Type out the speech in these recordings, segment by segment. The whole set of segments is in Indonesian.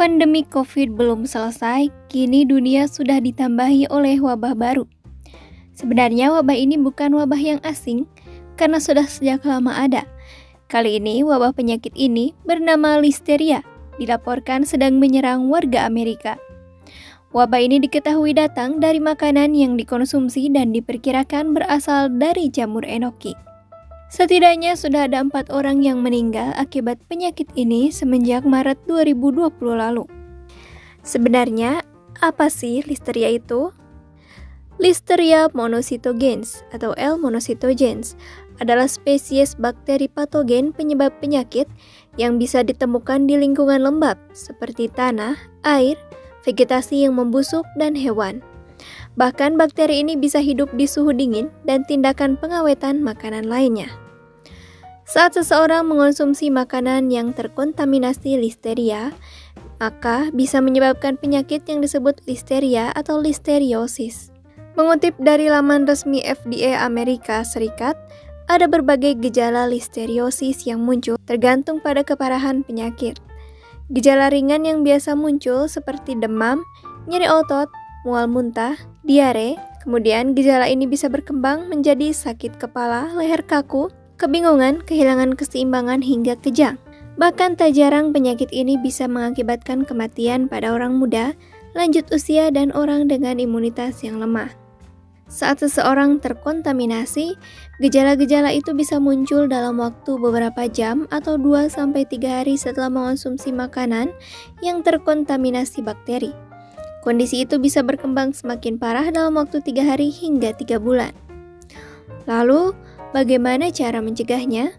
Pandemi COVID belum selesai, kini dunia sudah ditambahi oleh wabah baru. Sebenarnya wabah ini bukan wabah yang asing, karena sudah sejak lama ada. Kali ini wabah penyakit ini bernama listeria, dilaporkan sedang menyerang warga Amerika. Wabah ini diketahui datang dari makanan yang dikonsumsi dan diperkirakan berasal dari jamur enoki. Setidaknya sudah ada 4 orang yang meninggal akibat penyakit ini semenjak Maret 2020 lalu. Sebenarnya, apa sih listeria itu? Listeria monocytogenes atau L. monocytogenes adalah spesies bakteri patogen penyebab penyakit yang bisa ditemukan di lingkungan lembab seperti tanah, air, vegetasi yang membusuk, dan hewan. Bahkan bakteri ini bisa hidup di suhu dingin dan tindakan pengawetan makanan lainnya. Saat seseorang mengonsumsi makanan yang terkontaminasi listeria, maka bisa menyebabkan penyakit yang disebut listeria atau listeriosis. Mengutip dari laman resmi FDA Amerika Serikat, ada berbagai gejala listeriosis yang muncul tergantung pada keparahan penyakit. Gejala ringan yang biasa muncul seperti demam, nyeri otot, mual muntah, diare. Kemudian gejala ini bisa berkembang menjadi sakit kepala, leher kaku, kebingungan, kehilangan keseimbangan hingga kejang. Bahkan tak jarang penyakit ini bisa mengakibatkan kematian pada orang muda, lanjut usia, dan orang dengan imunitas yang lemah. Saat seseorang terkontaminasi, gejala-gejala itu bisa muncul dalam waktu beberapa jam atau 2-3 hari setelah mengonsumsi makanan yang terkontaminasi bakteri. Kondisi itu bisa berkembang semakin parah dalam waktu 3 hari hingga 3 bulan. Lalu, bagaimana cara mencegahnya?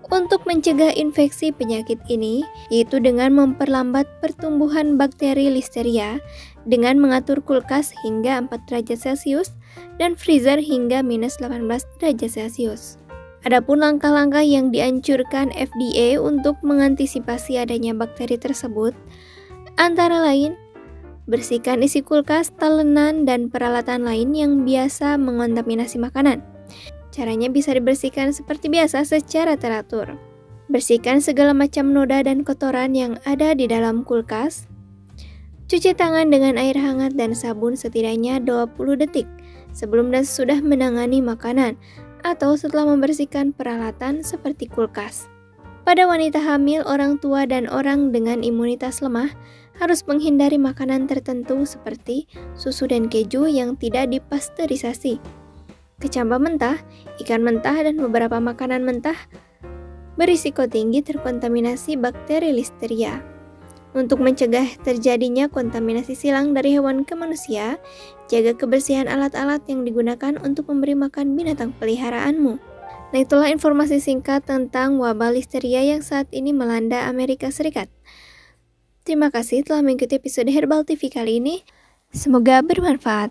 Untuk mencegah infeksi penyakit ini, yaitu dengan memperlambat pertumbuhan bakteri listeria dengan mengatur kulkas hingga 4 derajat Celcius dan freezer hingga minus 18 derajat Celcius. Adapun langkah-langkah yang dianjurkan FDA untuk mengantisipasi adanya bakteri tersebut, antara lain, bersihkan isi kulkas, talenan, dan peralatan lain yang biasa mengontaminasi makanan. Caranya bisa dibersihkan seperti biasa secara teratur. Bersihkan segala macam noda dan kotoran yang ada di dalam kulkas. Cuci tangan dengan air hangat dan sabun setidaknya 20 detik sebelum dan sesudah menangani makanan atau setelah membersihkan peralatan seperti kulkas. Pada wanita hamil, orang tua, dan orang dengan imunitas lemah harus menghindari makanan tertentu seperti susu dan keju yang tidak dipasteurisasi, kecambah mentah, ikan mentah, dan beberapa makanan mentah berisiko tinggi terkontaminasi bakteri listeria. Untuk mencegah terjadinya kontaminasi silang dari hewan ke manusia, jaga kebersihan alat-alat yang digunakan untuk memberi makan binatang peliharaanmu. Nah, itulah informasi singkat tentang wabah listeria yang saat ini melanda Amerika Serikat. Terima kasih telah mengikuti episode Herbal TV kali ini. Semoga bermanfaat.